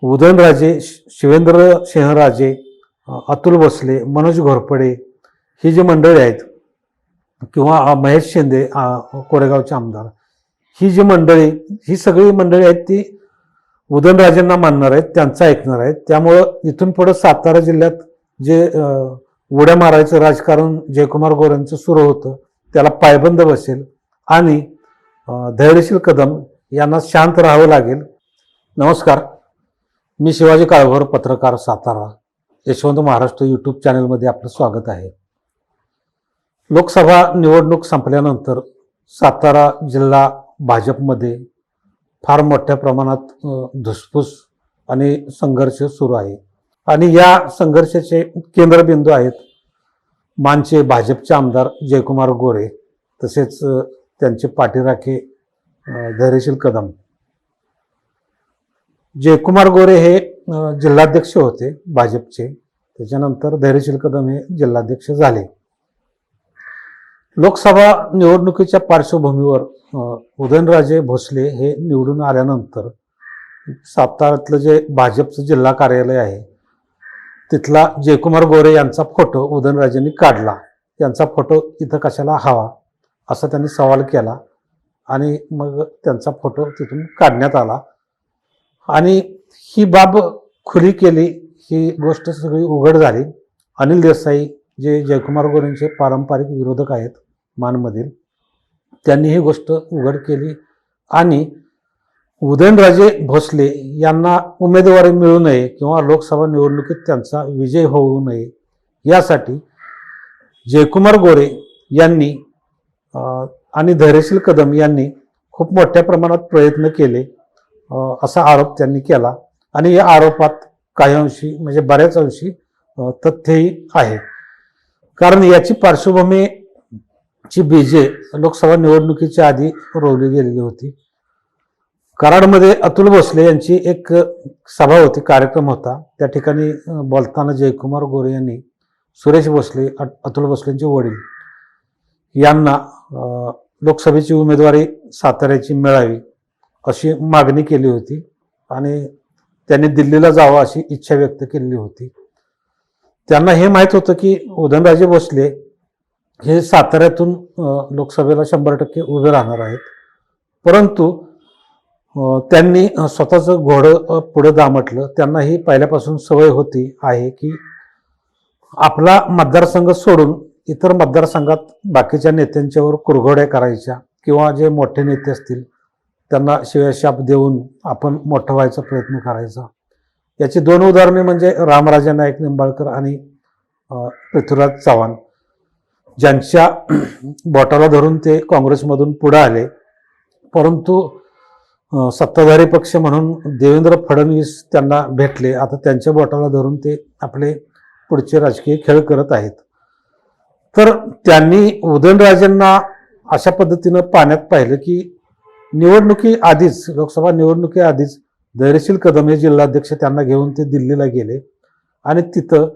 उदयनराजे, शिवेंद्र सिंहराजे, अतुल भोसले, मनोज घोरपडे ही जी मंडळी आहेत किंवा महेश शिंदे कोरेगावचे आमदार, ही जी मंडळी, ही सगळी मंडळी आहेत ती उदयनराजेंना मानणार आहेत, त्यांचं ऐकणार आहेत. त्यामुळं इथून पुढे सातारा जिल्ह्यात जे उड्या मारायचं राजकारण जयकुमार गोरेंचं सुरू होतं त्याला पायबंद बसेल आणि धैर्यशील कदम यांना शांत राहावं लागेल. नमस्कार, मी शिवाजी काळभोर, पत्रकार, सातारा. यशवंत महाराष्ट्र यूट्यूब चॅनलमध्ये आपलं स्वागत आहे. लोकसभा निवडणूक संपल्यानंतर सातारा जिल्हा भाजपमध्ये फार मोठ्या प्रमाणात धुसफूस आणि संघर्ष सुरू आहे आणि या संघर्षाचे केंद्रबिंदू आहेत मानचे भाजपचे आमदार जयकुमार गोरे, तसेच त्यांचे पाठीराखे धैर्यशील कदम. जयकुमार गोरे हे जिल्हाध्यक्ष होते भाजपचे, त्याच्यानंतर धैर्यशील कदम हे जिल्हाध्यक्ष झाले. लोकसभा निवडणुकीच्या पार्श्वभूमीवर उदयनराजे भोसले हे निवडून आल्यानंतर साताऱ्यातलं जे भाजपचं जिल्हा कार्यालय आहे तिथला जयकुमार गोरे यांचा फोटो उदयनराजेंनी काढला. त्यांचा फोटो इथं कशाला हवा असा त्यांनी सवाल केला आणि मग त्यांचा फोटो तिथून काढण्यात आला आणि ही बाब खुली केली. ही गोष्ट सगळी उघड झाली. अनिल देसाई जे जयकुमार गोरेंचे पारंपरिक विरोधक आहेत मानमधील, त्यांनी ही गोष्ट उघड केली आणि उदयनराजे भोसले यांना उमेदवारी मिळू नये किंवा लोकसभा निवडणुकीत त्यांचा विजय होऊ नये यासाठी जयकुमार गोरे यांनी आणि धैर्यशील कदम यांनी खूप मोठ्या प्रमाणात प्रयत्न केले असा आरोप त्यांनी केला आणि या आरोपात काही अंशी म्हणजे बऱ्याच अंशी तथ्यही आहे. कारण याची पार्श्वभूमीची बीजे लोकसभा निवडणुकीच्या आधी रोवली गेलेली होती. कराडमध्ये अतुल भोसले यांची एक सभा होती, कार्यक्रम होता. त्या ठिकाणी बोलताना जयकुमार गोरे यांनी सुरेश भोसले, अतुल भोसलेंचे वडील, यांना लोकसभेची उमेदवारी साताऱ्याची मिळावी अशी मागणी केली होती आणि त्यांनी दिल्लीला जावं अशी इच्छा व्यक्त केलेली होती. त्यांना हे माहीत होतं की उदयनराजे भोसले हे साताऱ्यातून लोकसभेला 100% उभे राहणार आहेत, परंतु त्यांनी स्वतःचं घोडं पुढे दामटलं. त्यांना ही पहिल्यापासून सवय होती आहे की आपला मतदारसंघ सोडून इतर मतदारसंघात बाकीच्या नेत्यांच्यावर कुरघोड्या करायच्या किंवा जे मोठे नेते असतील त्यांना शिव्याशाप देऊन आपण मोठं व्हायचा प्रयत्न करायचा. याची दोन उदाहरणे म्हणजे रामराजे नाईक निंबाळकर आणि पृथ्वीराज चव्हाण, ज्यांच्या बोटाला धरून ते काँग्रेसमधून पुढे आले, परंतु सत्ताधारी पक्ष म्हणून देवेंद्र फडणवीस त्यांना भेटले. आता त्यांच्या बोटाला धरून ते आपले पुढचे राजकीय खेळ करत आहेत. तर त्यांनी उदयनराजेंना अशा पद्धतीनं पाण्यात पाहिलं की निवडणुकी आधीच, लोकसभा निवडणुकी आधीच धैर्यशील कदम हे जिल्हाध्यक्ष त्यांना घेऊन ते दिल्लीला गेले आणि तिथं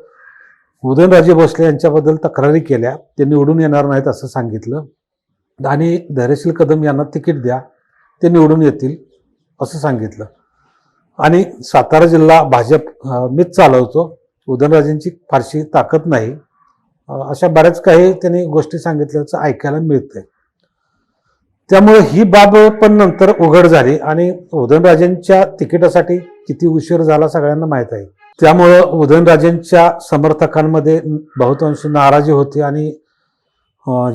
उदयनराजे भोसले यांच्याबद्दल तक्रारी केल्या. ते निवडून येणार नाहीत असं सांगितलं आणि धैर्यशील कदम यांना तिकीट द्या, ते निवडून येतील असं सांगितलं. आणि सातारा जिल्हा भाजप मीच चालवतो, उदयनराजेंची फारशी ताकद नाही, अशा बऱ्याच काही त्यांनी गोष्टी सांगितल्याचं ऐकायला मिळतंय. त्यामुळे ही बाब पण नंतर उघड झाली आणि उदयनराजेंच्या तिकिटासाठी किती उशीर झाला सगळ्यांना माहीत आहे. त्यामुळं उदयनराजेंच्या समर्थकांमध्ये बहुतांश नाराजी होती आणि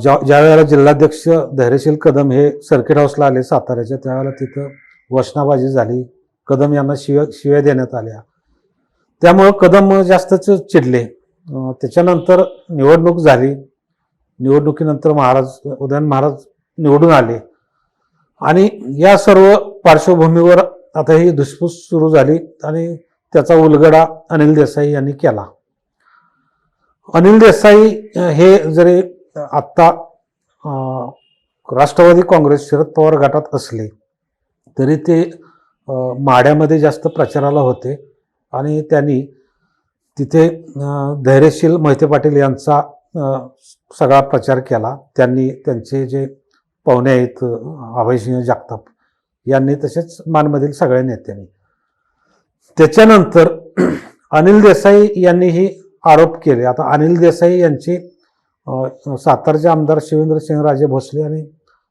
ज्या वेळेला जिल्हाध्यक्ष धैर्यशील कदम हे सर्किट हाऊसला आले साताऱ्याच्या, त्यावेळेला तिथं घोषणाबाजी झाली, कदम यांना शिव्या देण्यात आल्या. त्यामुळं कदम जास्तच चिडले. त्याच्यानंतर निवडणूक झाली. निवडणुकीनंतर उदयन महाराज निवडून आले आणि या सर्व पार्श्वभूमीवर आता ही धुसफूस सुरू झाली आणि त्याचा उलगडा अनिल देसाई यांनी केला. अनिल देसाई हे जरी आत्ता राष्ट्रवादी काँग्रेस शरद पवार गटात असले तरी ते माढ्यामध्ये जास्त प्रचाराला होते आणि त्यांनी तिथे धैर्यशील मोहिते पाटील यांचा सगळा प्रचार केला. त्यांनी त्यांचे जे पाहुणे आहेत अभयसिंह जगताप यांनी, तसेच मानमधील सगळ्या नेत्यांनी, त्याच्यानंतर अनिल देसाई यांनीही आरोप केले. आता अनिल देसाई यांचे सातारचे आमदार शिवेंद्रसिंहराजे भोसले आणि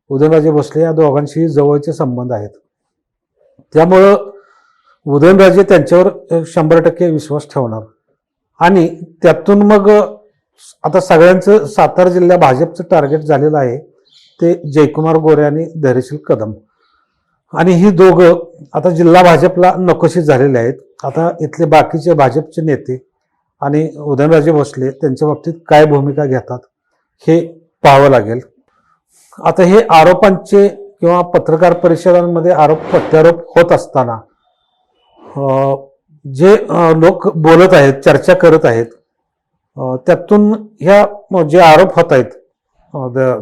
उदयनराजे भोसले या दोघांशीही जवळचे संबंध आहेत. त्यामुळं उदयनराजे त्यांच्यावर 100% विश्वास ठेवणार आणि त्यातून मग आता सगळ्यांचं सातारा जिल्हा भाजपचं टार्गेट झालेलं आहे ते जयकुमार गोरे आणि धैर्यशील कदम. आणि ही दोघं आता जिल्हा भाजपला नकोशी झालेले आहेत. आता इथले बाकीचे भाजपचे नेते आणि उदयनराजे भोसले त्यांच्या बाबतीत काय भूमिका घेतात हे पाहावं लागेल. आता हे आरोपांचे किंवा पत्रकार परिषदांमध्ये आरोप प्रत्यारोप होत असताना जे लोक बोलत आहेत, चर्चा करत आहेत, त्यातून ह्या जे आरोप होत आहेत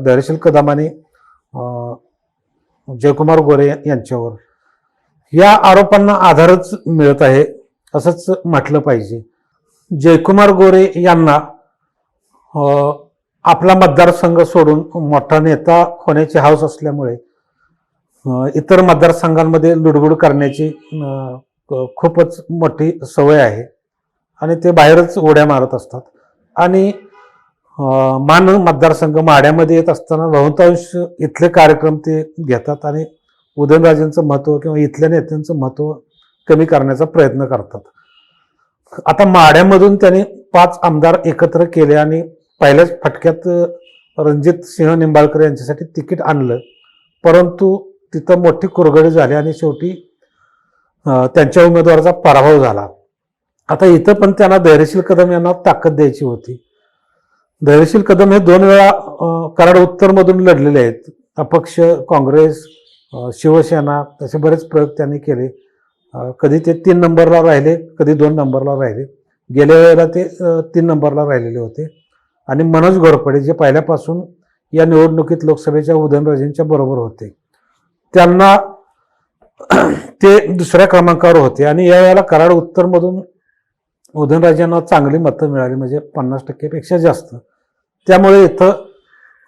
धैर्यशील कदम आणि जयकुमार गोरे यांच्यावर, या आरोपांना आधारच मिळत आहे असंच म्हटलं पाहिजे. जयकुमार गोरे यांना आपला मतदारसंघ सोडून मोठा नेता होण्याची हौस असल्यामुळे इतर मतदारसंघांमध्ये लुडबुड करण्याची खूपच मोठी सवय आहे आणि ते बाहेरच उड्या मारत असतात. आणि मान मतदारसंघ माड्यामध्ये येत असताना बहुतांश इथले कार्यक्रम ते घेतात आणि उदयनराजेंचं महत्त्व किंवा इथल्या नेत्यांचं महत्त्व कमी करण्याचा प्रयत्न करतात. आता माड्यामधून त्यांनी 5 आमदार एकत्र केले आणि पहिल्याच फटक्यात रणजित सिंह निंबाळकर यांच्यासाठी तिकीट आणलं, परंतु तिथं मोठी कुरघोडी झाली आणि शेवटी त्यांच्या उमेदवाराचा पराभव झाला. आता इथं पण त्यांना धैर्यशील कदम यांना ताकद द्यायची होती. धैर्यशील कदम हे 2 वेळा कराड उत्तरमधून लढलेले आहेत. अपक्ष, काँग्रेस, शिवसेना असे बरेच प्रयोग त्यांनी केले. कधी ते 3 नंबरला राहिले, कधी 2 नंबरला राहिले. गेल्या वेळेला ते 3 नंबरला राहिलेले होते. आणि मनोज घोरपडे जे पहिल्यापासून या निवडणुकीत लोकसभेच्या उदयनराजेंच्या बरोबर होते, त्यांना ते 2ऱ्या क्रमांकावर होते. आणि या वेळेला कराड उत्तरमधून उदयनराजेंना चांगली मतं मिळाली, म्हणजे 50% पेक्षा जास्त. त्यामुळे इथं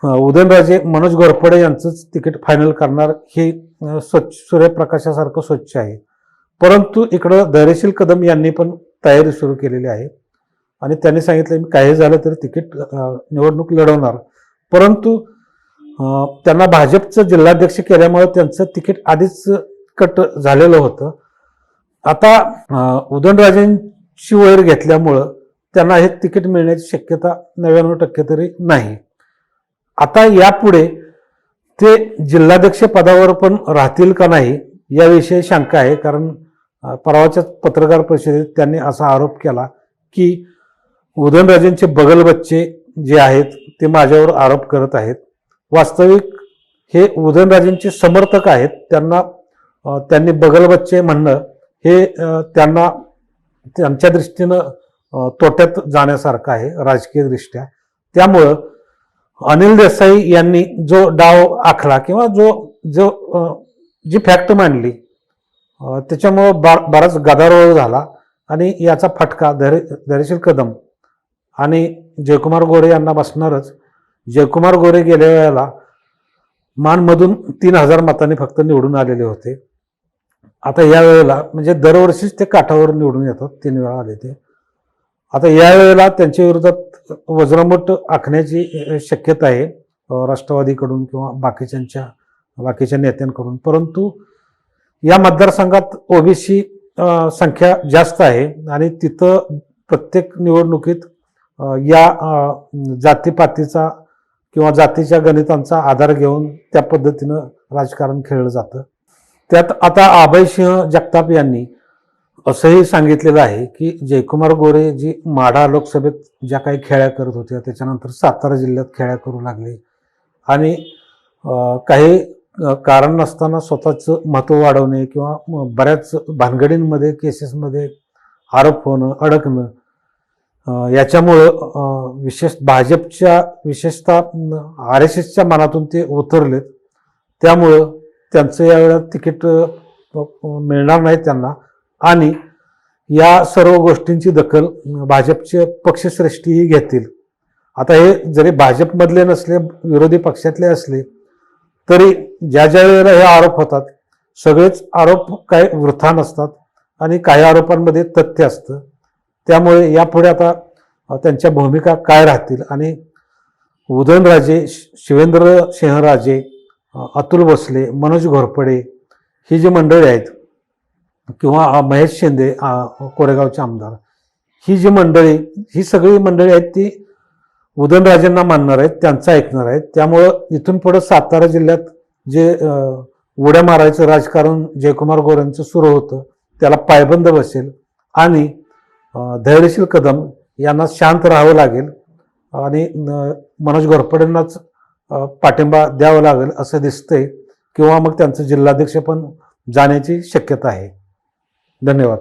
उदयनराजे मनोज घोरपडे यांचंच तिकीट फायनल करणार हे स्वच्छ सूर्यप्रकाशासारखं स्वच्छ आहे. परंतु इकडं धैर्यशील कदम यांनी पण तयारी सुरू केलेली आहे आणि त्यांनी सांगितलं मी काही झालं तरी तिकीट निवडणूक लढवणार. परंतु त्यांना भाजपचं जिल्हाध्यक्ष केल्यामुळे त्यांचं तिकीट आधीच कट झालेलं होतं. आता उदयनराजेंची वैर घेतल्यामुळं त्यांना हे तिकीट मिळण्याची शक्यता 99% तरी नाही. आता यापुढे ते जिल्हाध्यक्ष पदावर पण राहतील का नाही याविषयी शंका आहे. कारण परवाच्या पत्रकार परिषदेत त्यांनी असा आरोप केला की उदयनराजेंचे बगलबच्चे जे आहेत ते माझ्यावर आरोप करत आहेत. वास्तविक हे उदयनराजेंचे समर्थक आहेत. त्यांनी बगलबच्चे म्हणणं हे त्यांना त्यांच्या दृष्टीनं तोट्यात जाण्यासारखं आहे राजकीय दृष्ट्या. त्यामुळं अनिल देसाई यांनी जो डाव आखला किंवा जी फॅक्ट मांडली त्याच्यामुळं बराच गदारोळ झाला आणि याचा फटका धैर्यशील कदम आणि जयकुमार गोरे यांना बसणारच. जयकुमार गोरे गेल्या वेळेला मानमधून 3000 मतांनी फक्त निवडून आलेले होते. आता या वेळेला म्हणजे दरवर्षीच ते काठावर निवडून येतात, 3 वेळा आले ते. आता या वेळेला त्यांच्या विरोधात वज्रमुठ आखण्याची शक्यता आहे राष्ट्रवादीकडून किंवा बाकीच्या नेत्यांकडून. परंतु या मतदारसंघात ओबीसी संख्या जास्त आहे आणि तिथं प्रत्येक निवडणुकीत या जातीपातीचा किंवा जातीच्या गणितांचा आधार घेऊन त्या पद्धतीनं राजकारण खेळलं जातं. त्यात आता अभयसिंह जगताप यांनी असंही सांगितलेलं आहे की जयकुमार गोरे जी माढा लोकसभेत ज्या काही खेळ्या करत होत्या त्याच्यानंतर सातारा जिल्ह्यात खेळ्या करू लागले आणि काही कारण नसताना स्वतःचं महत्त्व वाढवणे किंवा बऱ्याच भानगडींमध्ये केसेसमध्ये आरोप होणं, अडकणं, याच्यामुळं भाजपच्या विशेषतः RSSच्या मनातून ते उतरलेत. त्यामुळं त्यांचं यावेळेला तिकीट मिळणार नाही त्यांना आणि या सर्व गोष्टींची दखल भाजपचे पक्षश्रेष्ठीही घेतील. आता हे जरी भाजपमधले नसले, विरोधी पक्षातले असले तरी ज्या वेळेला हे आरोप होतात सगळेच आरोप काय वृथा नसतात. आणि काही आरोपांमध्ये तथ्य असतं. त्यामुळे यापुढे आता त्यांच्या भूमिका काय राहतील आणि उदयनराजे, शिवेंद्र सिंहराजे, अतुल भोसले, मनोज घोरपडे ही जी मंडळी आहेत किंवा महेश शिंदे कोरेगावचे आमदार, ही जी मंडळी, ही सगळी मंडळी आहेत ती उदयनराजेंना मानणार आहेत, त्यांचं ऐकणार आहेत. त्यामुळं इथून पुढे सातारा जिल्ह्यात जे उड्या मारायचं राजकारण जयकुमार गोरेंचं सुरू होतं त्याला पायबंद बसेल आणि धैर्यशील कदम यांना शांत राहावं लागेल आणि मनोज घोरपडेंनाच पाठिंबा द्यावा लागेल असं दिसतंय, किंवा मग त्यांचं जिल्हाध्यक्ष पण जाण्याची शक्यता आहे. धन्यवाद.